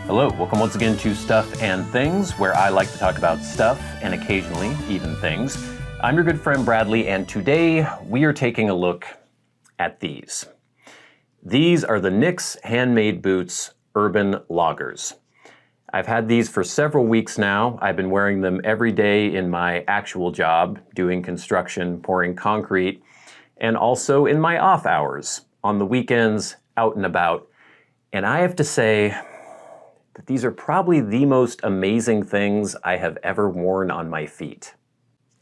Hello, welcome once again to Stuff and Things, where I like to talk about stuff and occasionally even things. I'm your good friend Bradley, and today we are taking a look at these. These are the NYX Handmade Boots Urban Loggers. I've had these for several weeks now. I've been wearing them every day in my actual job, doing construction, pouring concrete, and also in my off hours, on the weekends, out and about. And I have to say that these are probably the most amazing things I have ever worn on my feet.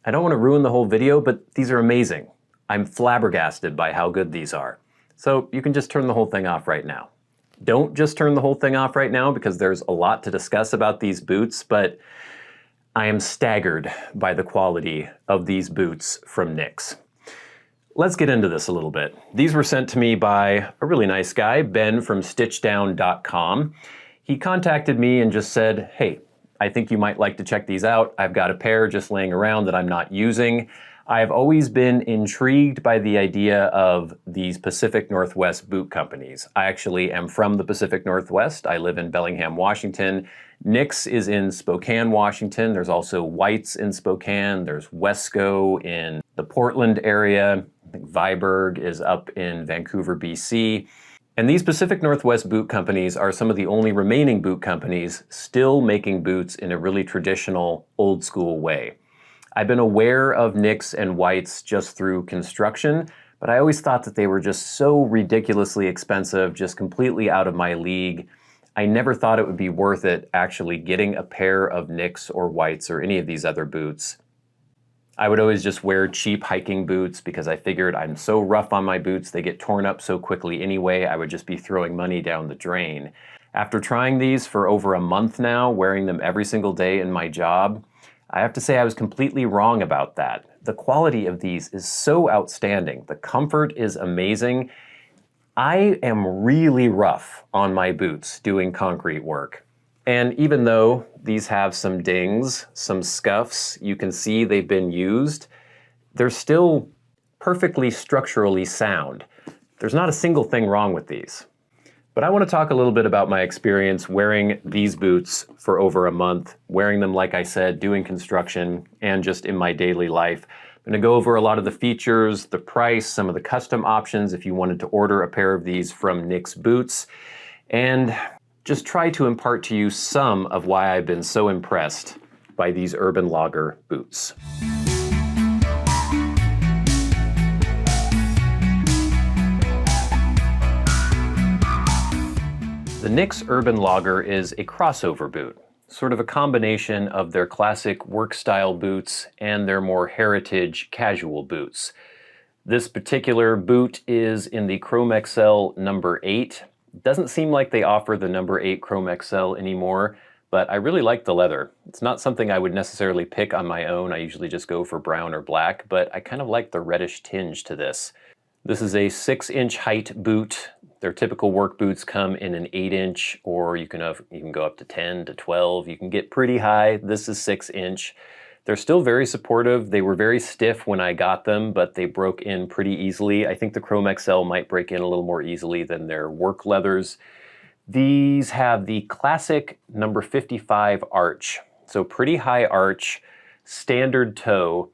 I don't want to ruin the whole video, but these are amazing. I'm flabbergasted by how good these are. So you can just turn the whole thing off right now. Don't just turn the whole thing off right now because there's a lot to discuss about these boots, but I am staggered by the quality of these boots from NYX. Let's get into this a little bit. These were sent to me by a really nice guy, Ben from StitchDown.com. He contacted me and just said, hey, I think you might like to check these out. I've got a pair just laying around that I'm not using. I've always been intrigued by the idea of these Pacific Northwest boot companies. I actually am from the Pacific Northwest. I live in Bellingham, Washington. NYX is in Spokane, Washington. There's also White's in Spokane. There's Wesco in the Portland area. I think Viberg is up in Vancouver, BC. And these Pacific Northwest boot companies are some of the only remaining boot companies still making boots in a really traditional, old school way. I've been aware of NYX and White's just through construction, but I always thought that they were just so ridiculously expensive, just completely out of my league. I never thought it would be worth it actually getting a pair of NYX or White's or any of these other boots. I would always just wear cheap hiking boots because I figured I'm so rough on my boots, they get torn up so quickly anyway, I would just be throwing money down the drain. After trying these for over a month now, wearing them every single day in my job, I have to say I was completely wrong about that. The quality of these is so outstanding. The comfort is amazing. I am really rough on my boots doing concrete work. And even though these have some dings, some scuffs, you can see they've been used, they're still perfectly structurally sound. There's not a single thing wrong with these. But I want to talk a little bit about my experience wearing these boots for over a month, wearing them, like I said, doing construction and just in my daily life. I'm going to go over a lot of the features, the price, some of the custom options if you wanted to order a pair of these from NYX Boots, and just try to impart to you some of why I've been so impressed by these Urban Logger boots. The NYX Urban Logger is a crossover boot, sort of a combination of their classic work style boots and their more heritage casual boots. This particular boot is in the Chrome XL number 8. Doesn't seem like they offer the number 8 Chrome XL anymore, but I really like the leather. It's not something I would necessarily pick on my own. I usually just go for brown or black, but I kind of like the reddish tinge to this. This is a 6-inch height boot. Their typical work boots come in an 8-inch, or you can go up to 10 to 12. You can get pretty high. This is 6-inch. They're still very supportive. They were very stiff when I got them, but they broke in pretty easily. I think the Chrome XL might break in a little more easily than their work leathers. These have the classic number 55 arch. So pretty high arch, standard toe.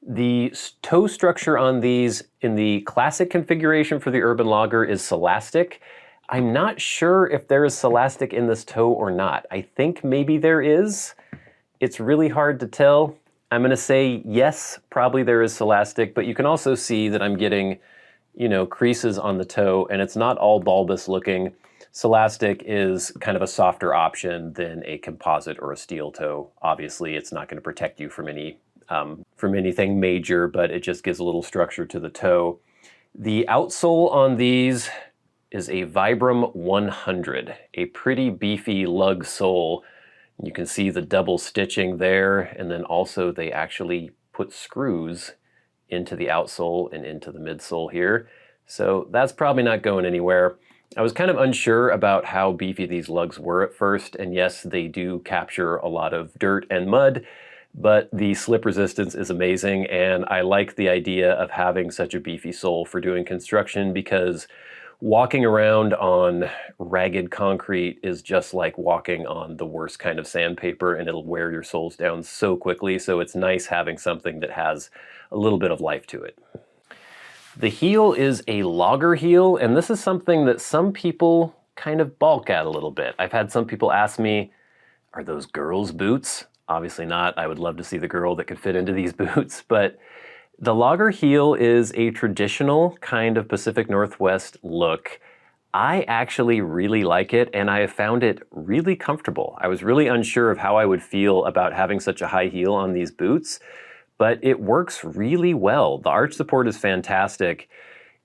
The toe structure on these in the classic configuration for the Urban Logger is Celastic. I'm not sure if there is Celastic in this toe or not. I think maybe there is. It's really hard to tell. I'm gonna say yes, probably there is Celastic, but you can also see that I'm getting, you know, creases on the toe, and it's not all bulbous looking. Celastic is kind of a softer option than a composite or a steel toe. Obviously, it's not gonna protect you from anything major, but it just gives a little structure to the toe. The outsole on these is a Vibram 100, a pretty beefy lug sole. You can see the double stitching there, and then also they actually put screws into the outsole and into the midsole here. So that's probably not going anywhere. I was kind of unsure about how beefy these lugs were at first, and yes, they do capture a lot of dirt and mud, but the slip resistance is amazing, and I like the idea of having such a beefy sole for doing construction, because walking around on ragged concrete is just like walking on the worst kind of sandpaper, and it'll wear your soles down so quickly, so it's nice having something that has a little bit of life to it. The heel is a logger heel, and this is something that some people kind of balk at a little bit. I've had some people ask me, are those girls' boots? Obviously not. I would love to see the girl that could fit into these boots, but the logger heel is a traditional kind of Pacific Northwest look. I actually really like it, and I have found it really comfortable. I was really unsure of how I would feel about having such a high heel on these boots, but it works really well. The arch support is fantastic,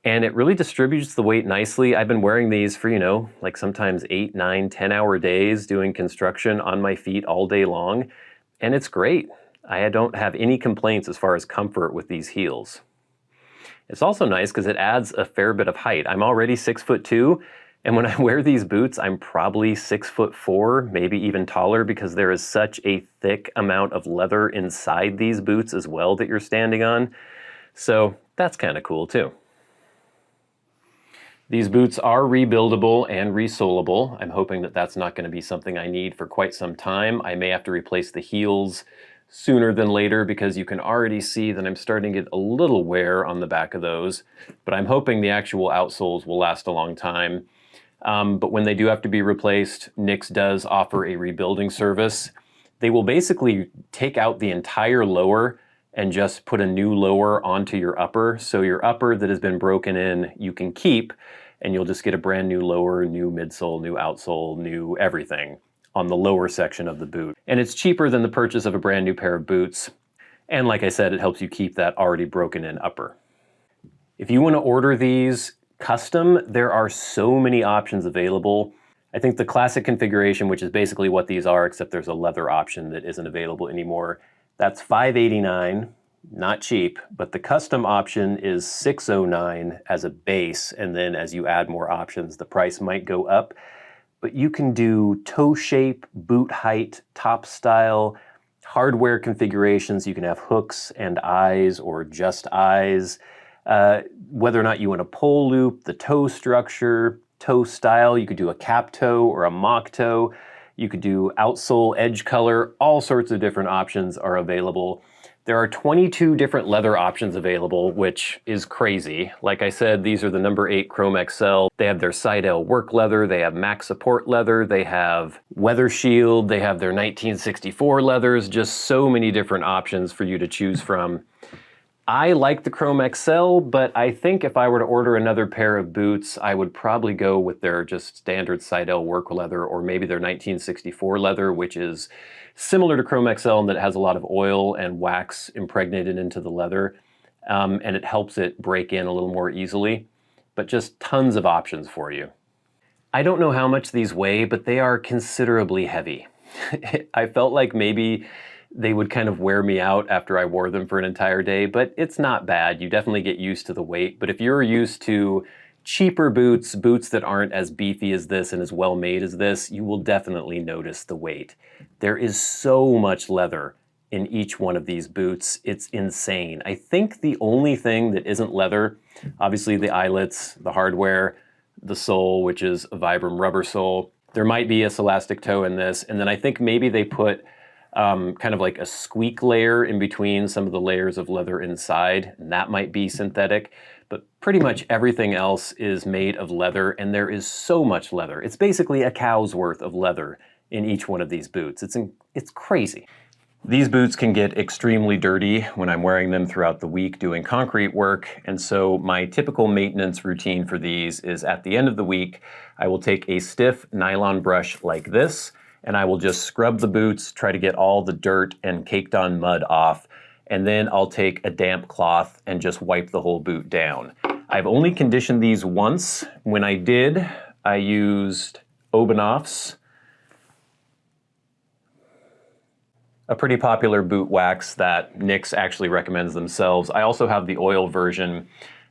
and it really distributes the weight nicely. I've been wearing these for, you know, like sometimes 8, 9, 10-hour days doing construction on my feet all day long, and it's great. I don't have any complaints as far as comfort with these heels. It's also nice because it adds a fair bit of height. I'm already 6'2", and when I wear these boots, I'm probably 6'4", maybe even taller, because there is such a thick amount of leather inside these boots as well that you're standing on. So that's kind of cool too. These boots are rebuildable and resolable. I'm hoping that that's not going to be something I need for quite some time. I may have to replace the heels sooner than later, because you can already see that I'm starting to get a little wear on the back of those, but I'm hoping the actual outsoles will last a long time. But when they do have to be replaced, Nix does offer a rebuilding service. They will basically take out the entire lower and just put a new lower onto your upper. So your upper that has been broken in, you can keep, and you'll just get a brand new lower, new midsole, new outsole, new everything on the lower section of the boot. And it's cheaper than the purchase of a brand new pair of boots. And like I said, it helps you keep that already broken in upper. If you want to order these custom, there are so many options available. I think the classic configuration, which is basically what these are, except there's a leather option that isn't available anymore, that's $589, not cheap, but the custom option is $609 as a base, and then as you add more options, the price might go up. But you can do toe shape, boot height, top style, hardware configurations. You can have hooks and eyes or just eyes. Whether or not you want a pole loop, the toe structure, toe style. You could do a cap toe or a mock toe. You could do outsole edge color. All sorts of different options are available. There are 22 different leather options available, which is crazy. Like I said, these are the number 8 Chrome XL. They have their Seidel work leather, they have max support leather, they have Weather Shield, they have their 1964 leathers, just so many different options for you to choose from. I like the Chrome XL, but I think if I were to order another pair of boots, I would probably go with their just standard Seidel work leather, or maybe their 1964 leather, which is similar to Chrome XL in that it has a lot of oil and wax impregnated into the leather, and it helps it break in a little more easily, but just tons of options for you. I don't know how much these weigh, but they are considerably heavy. I felt like maybe they would kind of wear me out after I wore them for an entire day, but it's not bad. You definitely get used to the weight, but if you're used to cheaper boots, boots that aren't as beefy as this and as well made as this, you will definitely notice the weight. There is so much leather in each one of these boots. It's insane. I think the only thing that isn't leather, obviously the eyelets, the hardware, the sole, which is a Vibram rubber sole. There might be a Celastic toe in this, and then I think maybe they put kind of like a squeak layer in between some of the layers of leather inside, and that might be synthetic. But pretty much everything else is made of leather, and there is so much leather. It's basically a cow's worth of leather in each one of these boots. It's crazy. These boots can get extremely dirty when I'm wearing them throughout the week doing concrete work, and so my typical maintenance routine for these is at the end of the week, I will take a stiff nylon brush like this, and I will just scrub the boots, try to get all the dirt and caked on mud off, and then I'll take a damp cloth and just wipe the whole boot down. I've only conditioned these once. When I did, I used Obanoff's, a pretty popular boot wax that Nix actually recommends themselves. I also have the oil version.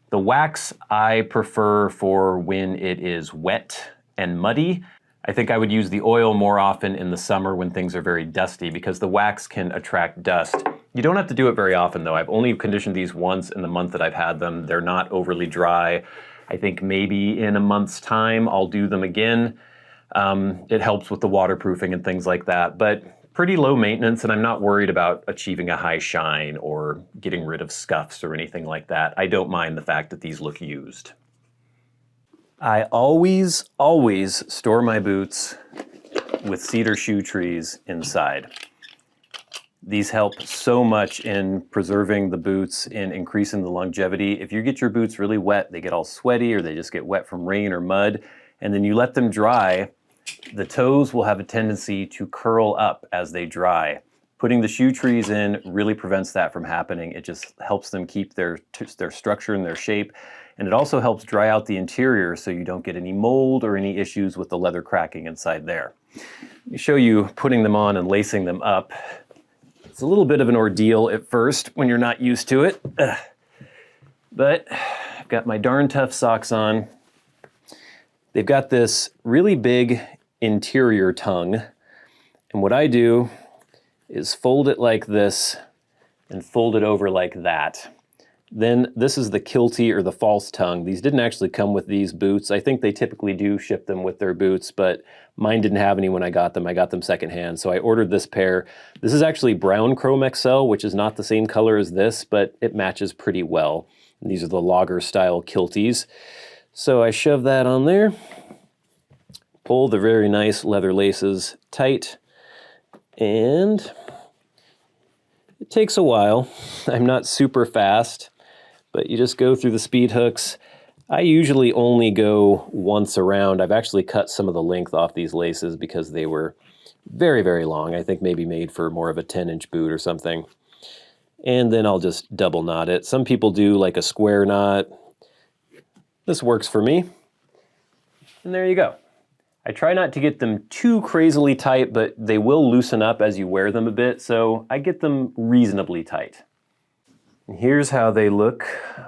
The wax I prefer for when it is wet and muddy. I think I would use the oil more often in the summer when things are very dusty because the wax can attract dust. You don't have to do it very often though. I've only conditioned these once in the month that I've had them. They're not overly dry. I think maybe in a month's time I'll do them again. It helps with the waterproofing and things like that, but pretty low maintenance, and I'm not worried about achieving a high shine or getting rid of scuffs or anything like that. I don't mind the fact that these look used. I always store my boots with cedar shoe trees inside. These help so much in preserving the boots, in increasing the longevity. If you get your boots really wet, they get all sweaty or they just get wet from rain or mud, and then you let them dry, the toes will have a tendency to curl up as they dry. Putting the shoe trees in really prevents that from happening. It just helps them keep their structure and their shape. And it also helps dry out the interior so you don't get any mold or any issues with the leather cracking inside there. Let me show you putting them on and lacing them up. It's a little bit of an ordeal at first when you're not used to it. But I've got my darn tough socks on. They've got this really big interior tongue, and what I do is fold it like this and fold it over like that. Then this is the kilty or the false tongue. These didn't actually come with these boots. I think they typically do ship them with their boots, but mine didn't have any when I got them. I got them secondhand, so I ordered this pair. This is actually brown chrome XL, which is not the same color as this, but it matches pretty well. And these are the logger style kilties. So I shove that on there, pull the very nice leather laces tight, and it takes a while. I'm not super fast, but you just go through the speed hooks. I usually only go once around. I've actually cut some of the length off these laces because they were very, very long. I think maybe made for more of a 10-inch boot or something. And then I'll just double knot it. Some people do like a square knot. This works for me. And there you go. I try not to get them too crazily tight, but they will loosen up as you wear them a bit, so I get them reasonably tight. And here's how they look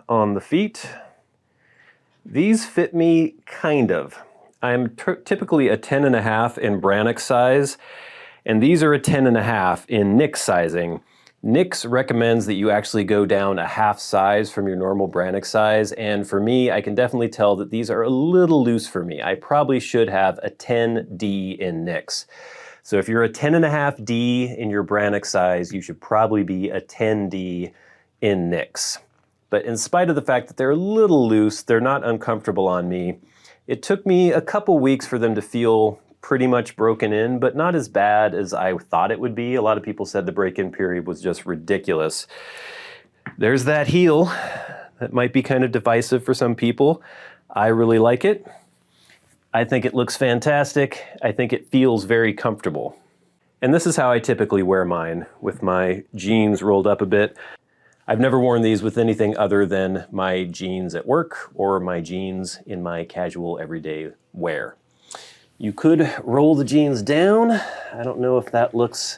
on the feet. These fit me kind of. I'm typically a 10.5 in Brannock size, and these are a 10.5 in Nix sizing. Nix recommends that you actually go down a half size from your normal Brannock size, and for me, I can definitely tell that these are a little loose for me. I probably should have a 10D in Nix. So if you're a 10.5D in your Brannock size, you should probably be a 10D in Nix. But in spite of the fact that they're a little loose, they're not uncomfortable on me. It took me a couple weeks for them to feel pretty much broken in, but not as bad as I thought it would be. A lot of people said the break-in period was just ridiculous. There's that heel. That might be kind of divisive for some people. I really like it. I think it looks fantastic. I think it feels very comfortable. And this is how I typically wear mine, with my jeans rolled up a bit. I've never worn these with anything other than my jeans at work or my jeans in my casual everyday wear. You could roll the jeans down. I don't know if that looks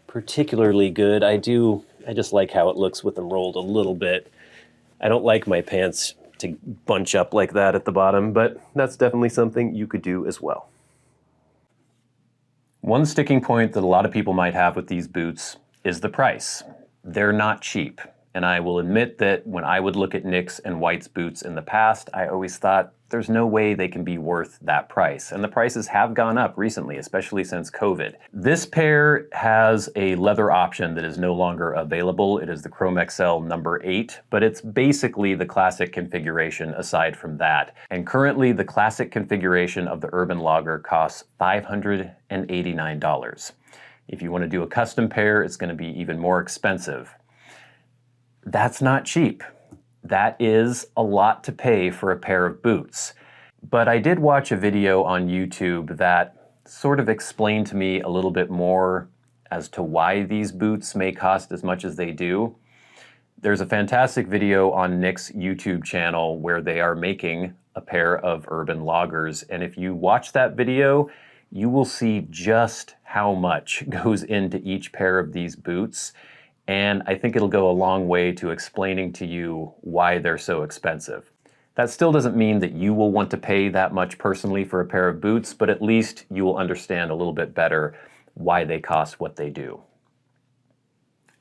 particularly good. I just like how it looks with them rolled a little bit. I don't like my pants to bunch up like that at the bottom, but that's definitely something you could do as well. One sticking point that a lot of people might have with these boots is the price. They're not cheap. And I will admit that when I would look at Nick's and White's boots in the past, I always thought there's no way they can be worth that price. And the prices have gone up recently, especially since COVID. This pair has a leather option that is no longer available. It is the Chrome XL number 8, but it's basically the classic configuration aside from that. And currently the classic configuration of the Urban Logger costs $589. If you want to do a custom pair, it's going to be even more expensive. That's not cheap. That is a lot to pay for a pair of boots. But I did watch a video on YouTube that sort of explained to me a little bit more as to why these boots may cost as much as they do. There's a fantastic video on Nick's YouTube channel where they are making a pair of Urban Loggers, and if you watch that video, you will see just how much goes into each pair of these boots. And I think it'll go a long way to explaining to you why they're so expensive. That still doesn't mean that you will want to pay that much personally for a pair of boots, but at least you will understand a little bit better why they cost what they do.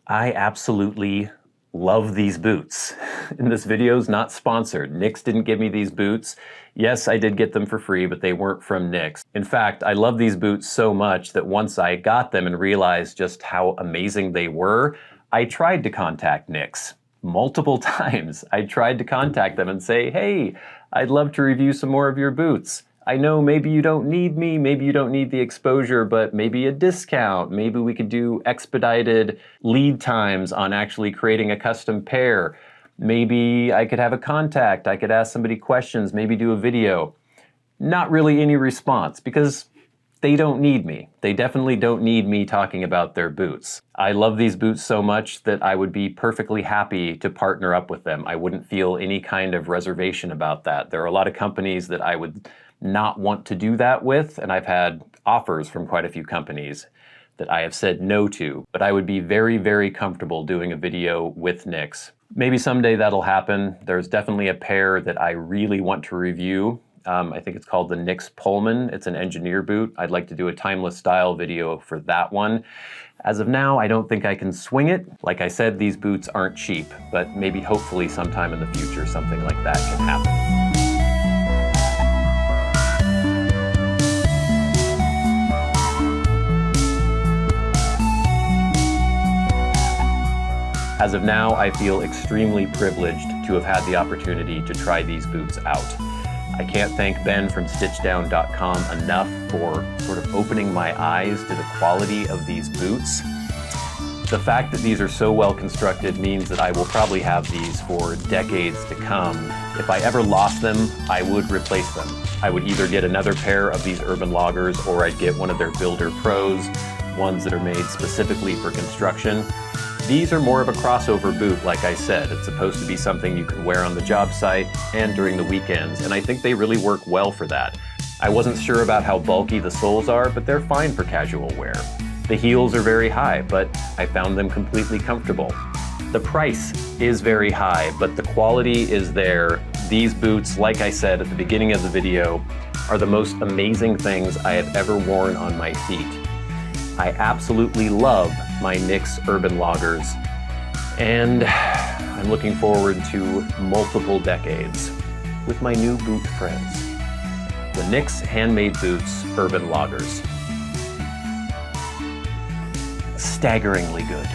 I absolutely love these boots. And this video is not sponsored. Nick's didn't give me these boots. Yes, I did get them for free, but they weren't from Nick's. In fact, I love these boots so much that once I got them and realized just how amazing they were, I tried to contact Nick's multiple times. I tried to contact them and say, hey, I'd love to review some more of your boots. I know maybe you don't need me, maybe you don't need the exposure, but maybe a discount. Maybe we could do expedited lead times on actually creating a custom pair. Maybe I could have a contact, I could ask somebody questions, maybe do a video. Not really any response because they don't need me. They definitely don't need me talking about their boots. I love these boots so much that I would be perfectly happy to partner up with them. I wouldn't feel any kind of reservation about that. There are a lot of companies that I would not want to do that with, and I've had offers from quite a few companies that I have said no to, but I would be very, very comfortable doing a video with Nick's. Maybe someday that'll happen. There's definitely a pair that I really want to review. I think it's called the Nick's Pullman. It's an engineer boot. I'd like to do a timeless style video for that one. As of now, I don't think I can swing it. Like I said, these boots aren't cheap, but maybe hopefully sometime in the future something like that can happen. As of now, I feel extremely privileged to have had the opportunity to try these boots out. I can't thank Ben from StitchDown.com enough for sort of opening my eyes to the quality of these boots. The fact that these are so well constructed means that I will probably have these for decades to come. If I ever lost them, I would replace them. I would either get another pair of these Urban Loggers or I'd get one of their Builder Pros, ones that are made specifically for construction. These are more of a crossover boot, like I said. It's supposed to be something you can wear on the job site and during the weekends, and I think they really work well for that. I wasn't sure about how bulky the soles are, but they're fine for casual wear. The heels are very high, but I found them completely comfortable. The price is very high, but the quality is there. These boots, like I said at the beginning of the video, are the most amazing things I have ever worn on my feet. I absolutely love my Nick's Urban Loggers, and I'm looking forward to multiple decades with my new boot friends. The Nick's Handmade Boots Urban Loggers. Staggeringly good.